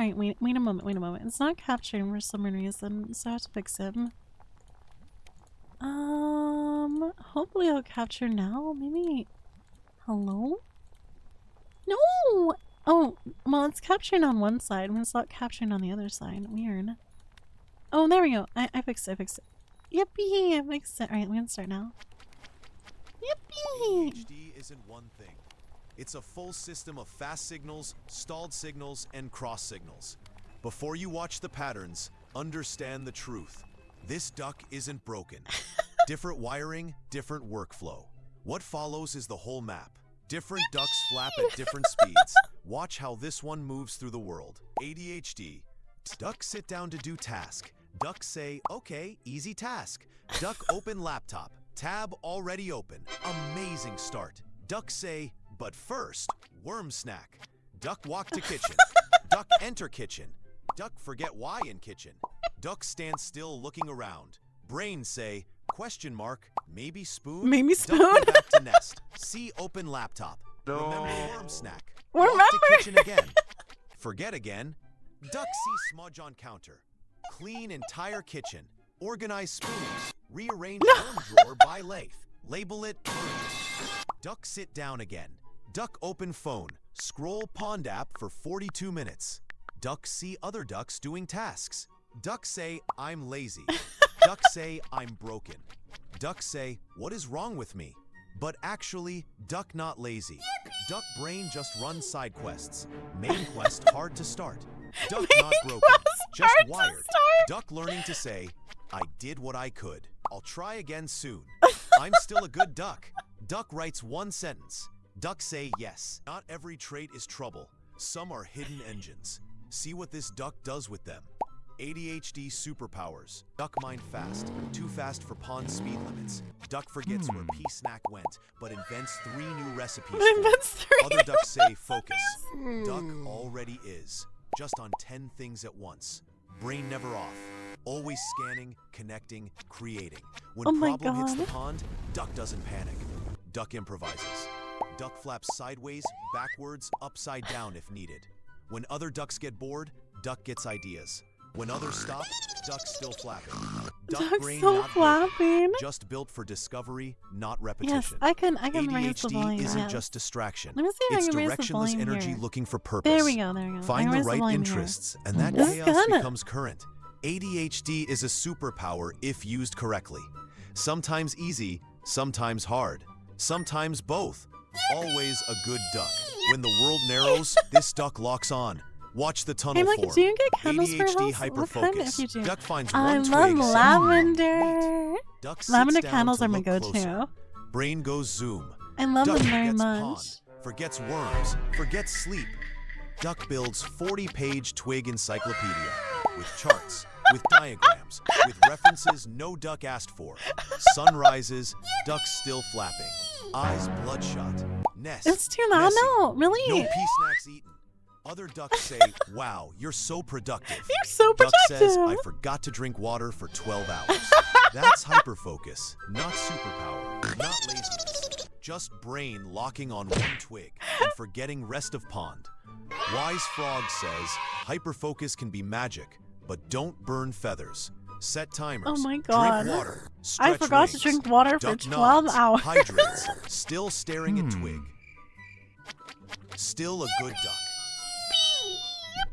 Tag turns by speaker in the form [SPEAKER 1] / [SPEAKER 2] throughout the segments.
[SPEAKER 1] Alright, wait a moment. It's not capturing for some reason, so I have to fix him. Hopefully it'll capture now. Maybe. Hello? No! Oh, well, it's capturing on one side, when it's not capturing on the other side. Weird. Oh, there we go. I fixed it. Yippee! I fixed it. Alright, we can start now. Yippee!
[SPEAKER 2] ADHD isn't one thing. It's a full system of fast signals, stalled signals, and cross signals. Before you watch the patterns, understand the truth. This duck isn't broken. Different wiring, different workflow. What follows is the whole map. Different ducks flap at different speeds. Watch how this one moves through the world. ADHD. Duck sit down to do task. Duck say, okay, easy task. Duck open laptop. Tab already open. Amazing start. Duck say, but first, worm snack. Duck walk to kitchen. Duck enter kitchen. Duck forget why in kitchen. Duck stand still looking around. Brain say, question mark, maybe spoon?
[SPEAKER 1] Maybe spoon?
[SPEAKER 2] Duck go back to nest. See open laptop. No. Remember worm snack.
[SPEAKER 1] Remember.
[SPEAKER 2] Walk to kitchen again. Forget again. Duck see smudge on counter. Clean entire kitchen. Organize spoons. Rearrange worm drawer by lathe. Label it urgent. Duck sit down again. Duck open phone. Scroll pond app for 42 minutes. Duck see other ducks doing tasks. Duck say, I'm lazy. Duck say, I'm broken. Duck say, what is wrong with me? But actually, duck not lazy. Duck brain just runs side quests. Main quest hard to start. Duck not broken, just wired. Duck learning to say, I did what I could. I'll try again soon. I'm still a good duck. Duck writes one sentence. Duck say yes. Not every trait is trouble. Some are hidden engines. See what this duck does with them. ADHD superpowers. Duck mind fast. Too fast for pond speed limits. Duck forgets where pea snack went, but invents 3 new recipes. Other ducks say focus. Duck already is. Just on 10 things at once. Brain never off. Always scanning, connecting, creating. When problem hits the pond, duck doesn't panic. Duck improvises. Duck flaps sideways, backwards, upside down if needed. When other ducks get bored, duck gets ideas. When others stop, duck's still flapping. Duck brain
[SPEAKER 1] still
[SPEAKER 2] not
[SPEAKER 1] flapping.
[SPEAKER 2] broken, just built for discovery, not repetition.
[SPEAKER 1] Yes, I can raise the volume.
[SPEAKER 2] ADHD isn't just distraction.
[SPEAKER 1] Let me see if
[SPEAKER 2] It's
[SPEAKER 1] I can raise the
[SPEAKER 2] directionless
[SPEAKER 1] volume
[SPEAKER 2] energy
[SPEAKER 1] here.
[SPEAKER 2] looking for purpose.
[SPEAKER 1] There we go.
[SPEAKER 2] Find the right interests, and that
[SPEAKER 1] This is
[SPEAKER 2] chaos
[SPEAKER 1] good.
[SPEAKER 2] becomes current. ADHD is a superpower if used correctly. Sometimes easy, sometimes hard, sometimes both. Always a good duck. When the world narrows, this duck locks on. Watch the tunnel
[SPEAKER 1] Hey,
[SPEAKER 2] form.
[SPEAKER 1] do you get candles for
[SPEAKER 2] ADHD
[SPEAKER 1] house? What kind if you
[SPEAKER 2] hyperfocus.
[SPEAKER 1] do?
[SPEAKER 2] Duck finds
[SPEAKER 1] I
[SPEAKER 2] one
[SPEAKER 1] love
[SPEAKER 2] twig.
[SPEAKER 1] lavender.
[SPEAKER 2] Duck sits
[SPEAKER 1] Lavender
[SPEAKER 2] down
[SPEAKER 1] candles
[SPEAKER 2] to
[SPEAKER 1] are my
[SPEAKER 2] look
[SPEAKER 1] go-to.
[SPEAKER 2] closer. Brain goes zoom.
[SPEAKER 1] I love
[SPEAKER 2] Duck
[SPEAKER 1] them very
[SPEAKER 2] forgets
[SPEAKER 1] much.
[SPEAKER 2] pond, forgets worms, forgets sleep. Duck builds 40-page twig encyclopedia with charts, with diagrams, with references no duck asked for. Sunrises, duck still flapping, eyes bloodshot, nest.
[SPEAKER 1] It's too loud
[SPEAKER 2] messy,
[SPEAKER 1] now, really.
[SPEAKER 2] no pea snacks eaten. Other ducks say, wow, you're so productive.
[SPEAKER 1] You're so
[SPEAKER 2] Duck
[SPEAKER 1] productive.
[SPEAKER 2] says, I forgot to drink water for 12 hours. That's hyperfocus, not superpower, not laziness. Just brain locking on one twig and forgetting rest of pond. Wise Frog says, hyperfocus can be magic, but don't burn feathers. Set timers.
[SPEAKER 1] Oh my God.
[SPEAKER 2] Drink water.
[SPEAKER 1] I
[SPEAKER 2] Stretch
[SPEAKER 1] forgot to
[SPEAKER 2] rings,
[SPEAKER 1] drink water for
[SPEAKER 2] duck
[SPEAKER 1] 12
[SPEAKER 2] nods,
[SPEAKER 1] hours.
[SPEAKER 2] Hydrates. Still staring at twig. Still a good duck.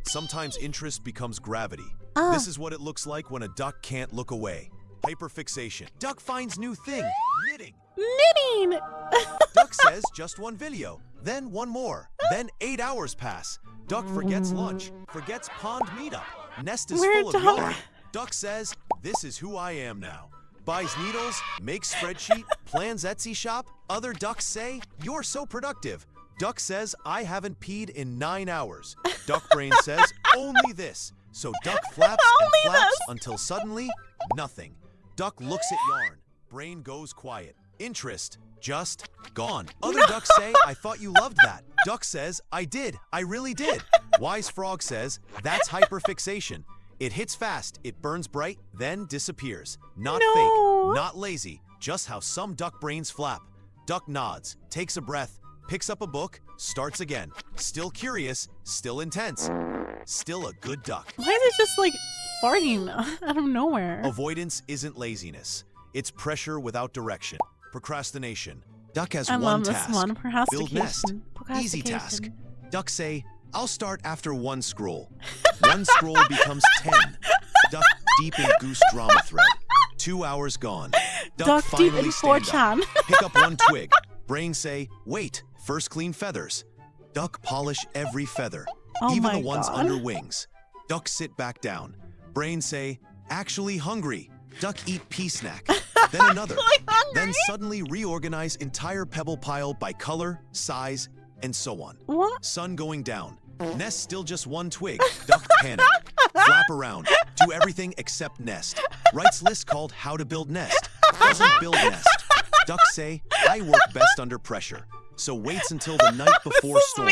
[SPEAKER 2] Sometimes interest becomes gravity. This is what it looks like when a duck can't look away. Hyperfixation. Duck finds new thing. Knitting.
[SPEAKER 1] Knitting.
[SPEAKER 2] Duck says just one video, then one more, then 8 hours pass. Duck forgets lunch, forgets pond meetup. Nest is
[SPEAKER 1] We're
[SPEAKER 2] full of
[SPEAKER 1] duck.
[SPEAKER 2] yarn. Duck says, this is who I am now. Buys needles, makes spreadsheet, plans Etsy shop. Other ducks say, you're so productive. Duck says, I haven't peed in 9 hours. Duck brain says, only this. So duck flaps and flaps until suddenly, nothing. Duck looks at yarn. Brain goes quiet. Interest, just gone. Other ducks say, I thought you loved that. Duck says, I did. I really did. Wise Frog says, that's hyperfixation. It hits fast, it burns bright, then disappears. Not fake, not lazy, just how some duck brains flap. Duck nods, takes a breath, picks up a book, starts again. Still curious, still intense. Still a good duck.
[SPEAKER 1] Why is it just like farting out of nowhere?
[SPEAKER 2] Avoidance isn't laziness. It's pressure without direction. Procrastination. Duck has
[SPEAKER 1] I
[SPEAKER 2] one
[SPEAKER 1] love
[SPEAKER 2] task.
[SPEAKER 1] this one.
[SPEAKER 2] Build nest. Easy task. Duck say, I'll start after one scroll. One scroll becomes 10. Duck deep in goose drama thread. 2 hours gone. Duck
[SPEAKER 1] deep
[SPEAKER 2] finally
[SPEAKER 1] in
[SPEAKER 2] stand
[SPEAKER 1] 4chan.
[SPEAKER 2] up. Pick up one twig. Brain say, wait, first clean feathers. Duck polish every feather,
[SPEAKER 1] Oh
[SPEAKER 2] even
[SPEAKER 1] my
[SPEAKER 2] the ones
[SPEAKER 1] God.
[SPEAKER 2] under wings. Duck sit back down. Brain say, actually hungry. Duck eat pea snack. Then another. Then suddenly reorganize entire pebble pile by color, size, and so on.
[SPEAKER 1] What?
[SPEAKER 2] Sun going down. Nest still just one twig. Duck panic. Flap around. Do everything except nest. Writes list called How to Build Nest. Doesn't build nest. Duck say, I work best under pressure. So waits until the night before storm.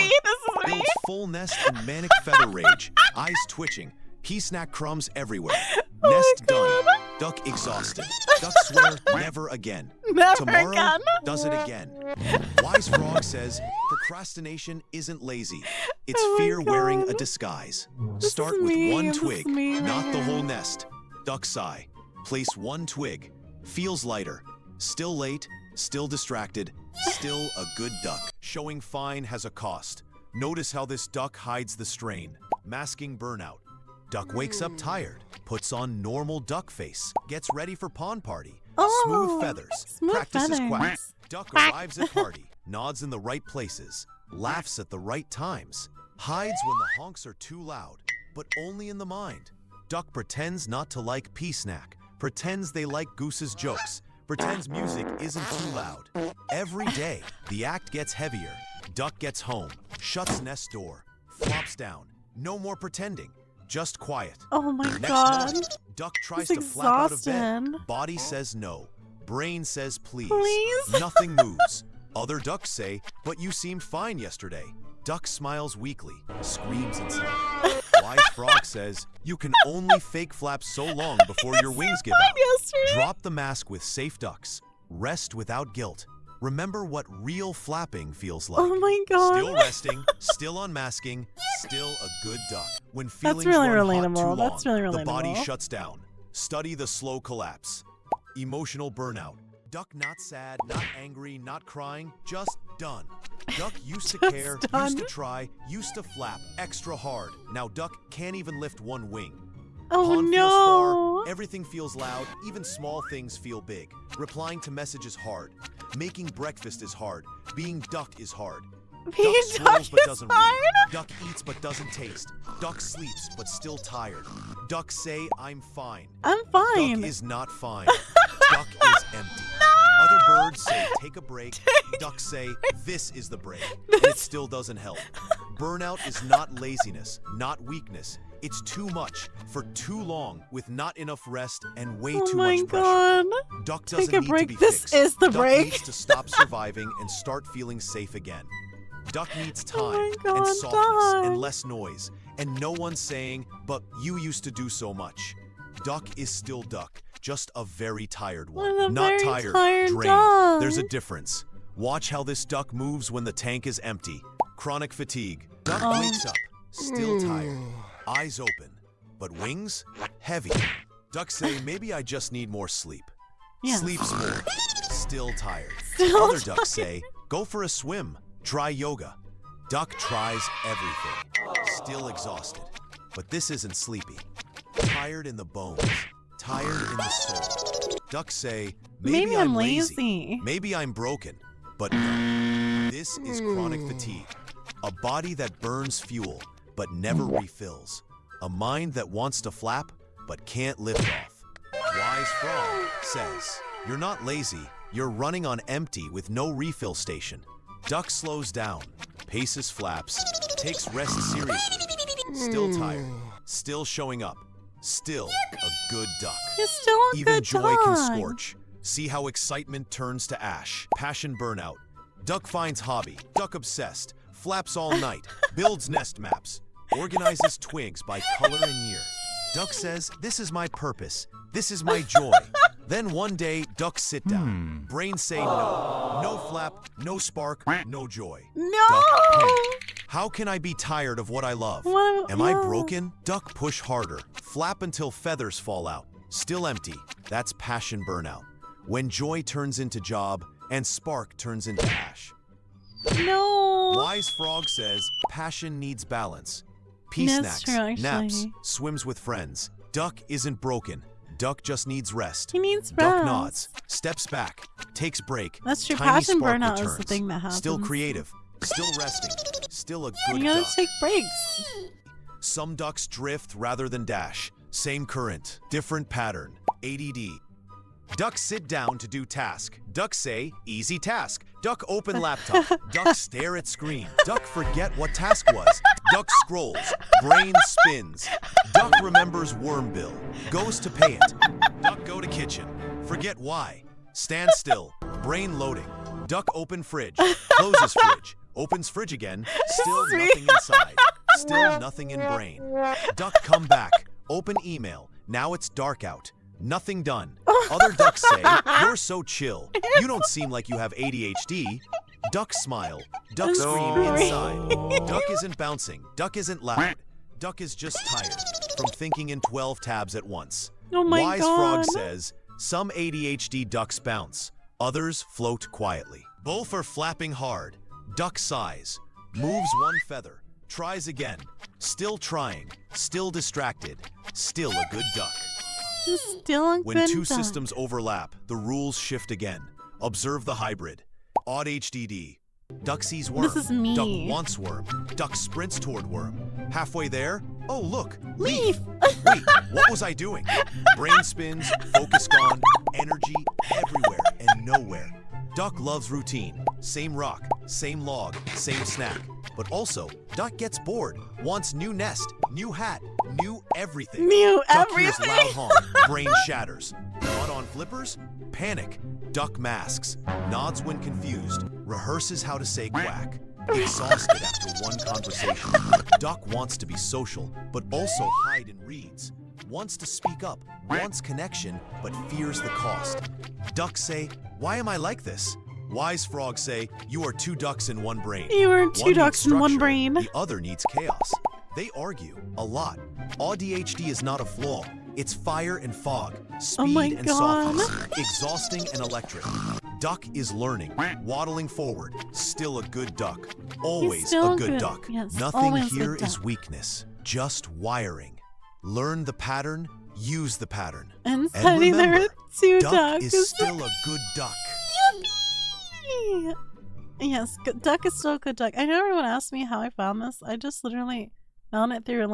[SPEAKER 2] Builds full nest in manic feather rage. Eyes twitching. Pea snack crumbs everywhere. Nest done. Duck exhausted. Duck swear never again.
[SPEAKER 1] Never
[SPEAKER 2] Tomorrow
[SPEAKER 1] again.
[SPEAKER 2] does it again. Wise Frog says procrastination isn't lazy. It's
[SPEAKER 1] Oh my
[SPEAKER 2] fear wearing a
[SPEAKER 1] God.
[SPEAKER 2] disguise.
[SPEAKER 1] This
[SPEAKER 2] Start
[SPEAKER 1] is
[SPEAKER 2] with
[SPEAKER 1] me,
[SPEAKER 2] one
[SPEAKER 1] this is
[SPEAKER 2] twig,
[SPEAKER 1] me
[SPEAKER 2] not the
[SPEAKER 1] right
[SPEAKER 2] whole
[SPEAKER 1] here.
[SPEAKER 2] nest. Duck sigh. Place one twig. Feels lighter. Still late. Still distracted. Still a good duck. Showing fine has a cost. Notice how this duck hides the strain. Masking burnout. Duck wakes up tired, puts on normal duck face, gets ready for pond party.
[SPEAKER 1] Oh,
[SPEAKER 2] Smooth feathers,
[SPEAKER 1] smooth
[SPEAKER 2] practices quack.
[SPEAKER 1] feathers.
[SPEAKER 2] Duck arrives at party, nods in the right places, laughs at the right times, hides when the honks are too loud, but only in the mind. Duck pretends not to like pea snack, pretends they like Goose's jokes, pretends music isn't too loud. Every day, the act gets heavier. Duck gets home, shuts nest door, flops down. No more pretending. Just quiet.
[SPEAKER 1] Oh my
[SPEAKER 2] Next
[SPEAKER 1] God.
[SPEAKER 2] morning, Duck tries
[SPEAKER 1] He's
[SPEAKER 2] to flap out of bed.
[SPEAKER 1] exhausted.
[SPEAKER 2] Body says no. Brain says please.
[SPEAKER 1] Please?
[SPEAKER 2] Nothing moves. Other ducks say, but you seemed fine yesterday. Duck smiles weakly, screams inside. Wise Frog says, you can only fake flap so long before your wings give out.
[SPEAKER 1] Yesterday.
[SPEAKER 2] Drop the mask with safe ducks. Rest without guilt. Remember what real flapping feels like.
[SPEAKER 1] Oh my God.
[SPEAKER 2] Still resting, still unmasking, still a good duck. When feelings
[SPEAKER 1] really
[SPEAKER 2] run hot
[SPEAKER 1] relatable.
[SPEAKER 2] too long,
[SPEAKER 1] That's really
[SPEAKER 2] the body
[SPEAKER 1] relatable.
[SPEAKER 2] shuts down. Study the slow collapse. Emotional burnout. Duck not sad, not angry, not crying, just done. Duck used to care,
[SPEAKER 1] done.
[SPEAKER 2] used to try, used to flap extra hard. Now duck can't even lift one wing.
[SPEAKER 1] Oh
[SPEAKER 2] Pond feels
[SPEAKER 1] no.
[SPEAKER 2] far, everything feels loud, even small things feel big. Replying to message is hard. Making breakfast is hard. Being duck is hard.
[SPEAKER 1] Being
[SPEAKER 2] Duck swirls but
[SPEAKER 1] is
[SPEAKER 2] doesn't
[SPEAKER 1] hard.
[SPEAKER 2] read. Duck eats but doesn't taste. Duck sleeps but still tired. Duck say I'm fine.
[SPEAKER 1] I'm fine.
[SPEAKER 2] Duck is not fine. Duck is empty. Other birds say take a break. Ducks say this is the break. And it still doesn't help. Burnout is not laziness, not weakness. It's too much for too long with not enough rest and way
[SPEAKER 1] Oh
[SPEAKER 2] too
[SPEAKER 1] my
[SPEAKER 2] much pressure.
[SPEAKER 1] God.
[SPEAKER 2] Duck
[SPEAKER 1] Take
[SPEAKER 2] doesn't
[SPEAKER 1] a
[SPEAKER 2] need
[SPEAKER 1] break.
[SPEAKER 2] to be
[SPEAKER 1] This
[SPEAKER 2] fixed.
[SPEAKER 1] is the
[SPEAKER 2] Duck
[SPEAKER 1] break.
[SPEAKER 2] needs to stop surviving and start feeling safe again. Duck needs time
[SPEAKER 1] Oh my
[SPEAKER 2] and
[SPEAKER 1] God,
[SPEAKER 2] softness
[SPEAKER 1] Duck.
[SPEAKER 2] and less noise, and no one saying, but you used to do so much. Duck is still duck, just a very tired one.
[SPEAKER 1] What a
[SPEAKER 2] Not
[SPEAKER 1] very
[SPEAKER 2] tired,
[SPEAKER 1] tired
[SPEAKER 2] drained.
[SPEAKER 1] duck.
[SPEAKER 2] There's a difference. Watch how this duck moves when the tank is empty. Chronic fatigue. Duck wakes up, still tired, eyes open, but wings heavy. Duck say, maybe I just need more sleep.
[SPEAKER 1] Yes.
[SPEAKER 2] Sleeps more, still tired.
[SPEAKER 1] Still
[SPEAKER 2] Other ducks say, go for a swim, try yoga. Duck tries everything, still exhausted. But this isn't sleepy. Tired in the bones, tired in the soul. Ducks say, maybe I'm lazy. Maybe I'm broken. But no, this is chronic fatigue. A body that burns fuel, but never refills. A mind that wants to flap, but can't lift off. Wise Frog says, you're not lazy, you're running on empty with no refill station. Duck slows down, paces flaps, takes rest seriously. Still tired, still showing up, still a good duck.
[SPEAKER 1] He's still a
[SPEAKER 2] Even
[SPEAKER 1] good
[SPEAKER 2] joy
[SPEAKER 1] dog.
[SPEAKER 2] can scorch. See how excitement turns to ash. Passion burnout. Duck finds hobby. Duck obsessed. Flaps all night. Builds nest maps. Organizes twigs by color and year. Duck says, this is my purpose. This is my joy. Then one day, ducks sit down. Brains say no. No flap, no spark, no joy.
[SPEAKER 1] No.
[SPEAKER 2] Duck panic. How can I be tired of what I love?
[SPEAKER 1] What?
[SPEAKER 2] Am I broken? Duck push harder. Flap until feathers fall out. Still empty. That's passion burnout. When joy turns into job and spark turns into ash.
[SPEAKER 1] No.
[SPEAKER 2] Wise frog says passion needs balance. Pea
[SPEAKER 1] That's
[SPEAKER 2] snacks,
[SPEAKER 1] true,
[SPEAKER 2] naps,
[SPEAKER 1] actually.
[SPEAKER 2] swims with friends. Duck isn't broken. Duck just needs rest.
[SPEAKER 1] He needs
[SPEAKER 2] Duck
[SPEAKER 1] rest.
[SPEAKER 2] nods, steps back, takes break.
[SPEAKER 1] That's true.
[SPEAKER 2] Tiny
[SPEAKER 1] Passion
[SPEAKER 2] spark
[SPEAKER 1] burnout is the
[SPEAKER 2] returns.
[SPEAKER 1] thing that happens.
[SPEAKER 2] Still creative, still resting, still a
[SPEAKER 1] You
[SPEAKER 2] good
[SPEAKER 1] gotta
[SPEAKER 2] duck.
[SPEAKER 1] take breaks.
[SPEAKER 2] Some ducks drift rather than dash. Same current, different pattern. ADD. Ducks sit down to do task. Ducks say, easy task. Duck open laptop. Duck stare at screen. Duck forget what task was. Duck scrolls. Brain spins. Duck remembers worm bill. Goes to pay it. Duck go to kitchen. Forget why. Stand still. Brain loading. Duck open fridge. Closes fridge. Opens fridge again. Still nothing inside. Still nothing in brain. Duck come back. Open email. Now it's dark out. Nothing done. Other ducks say, you're so chill. You don't seem like you have ADHD. Duck smile. Duck scream inside. Duck isn't bouncing. Duck isn't loud. Duck is just tired from thinking in 12 tabs at once.
[SPEAKER 1] Oh my
[SPEAKER 2] Wise
[SPEAKER 1] God.
[SPEAKER 2] frog says, some ADHD ducks bounce. Others float quietly. Both are flapping hard. Duck sighs. Moves one feather. Tries again. Still trying. Still distracted. Still a good duck.
[SPEAKER 1] Still a
[SPEAKER 2] When
[SPEAKER 1] good
[SPEAKER 2] two
[SPEAKER 1] duck.
[SPEAKER 2] systems overlap, the rules shift again. Observe the hybrid. Odd HDD. Duck sees worm.
[SPEAKER 1] This is me.
[SPEAKER 2] Duck wants worm. Duck sprints toward worm. Halfway there, oh look,
[SPEAKER 1] Leaf.
[SPEAKER 2] Wait, what was I doing? Brain spins, focus gone, energy everywhere and nowhere. Duck loves routine. Same rock, same log, same snack. But also, Duck gets bored, wants new nest, new hat, new everything.
[SPEAKER 1] New
[SPEAKER 2] Duck hears
[SPEAKER 1] everything.
[SPEAKER 2] loud honk, brain shatters. Caught on flippers? Panic. Duck masks, nods when confused, rehearses how to say quack. Exhausted after one conversation. Duck wants to be social, but also hide and reads. Wants to speak up, wants connection, but fears the cost. Ducks say, why am I like this? Wise frogs say, you are two ducks in one brain.
[SPEAKER 1] You are
[SPEAKER 2] One
[SPEAKER 1] two
[SPEAKER 2] needs
[SPEAKER 1] ducks in one
[SPEAKER 2] structure,
[SPEAKER 1] brain.
[SPEAKER 2] The other needs chaos. They argue a lot. ADHD is not a flaw. It's fire and fog, speed
[SPEAKER 1] my
[SPEAKER 2] and
[SPEAKER 1] God.
[SPEAKER 2] softness, exhausting and electric. Duck is learning, waddling forward, still a good duck. Always
[SPEAKER 1] still
[SPEAKER 2] a good
[SPEAKER 1] good.
[SPEAKER 2] duck.
[SPEAKER 1] Yes,
[SPEAKER 2] Nothing
[SPEAKER 1] always a
[SPEAKER 2] here
[SPEAKER 1] good
[SPEAKER 2] is
[SPEAKER 1] duck.
[SPEAKER 2] weakness, just wiring. Learn the pattern, use the pattern.
[SPEAKER 1] And
[SPEAKER 2] And
[SPEAKER 1] suddenly there are
[SPEAKER 2] remember,
[SPEAKER 1] two
[SPEAKER 2] duck
[SPEAKER 1] ducks.
[SPEAKER 2] is still a good duck.
[SPEAKER 1] Yippee! Yes, duck is still a good duck. I know everyone asked me how I found this. I just literally found it through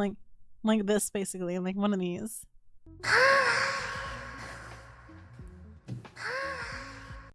[SPEAKER 1] like this basically, like one of these.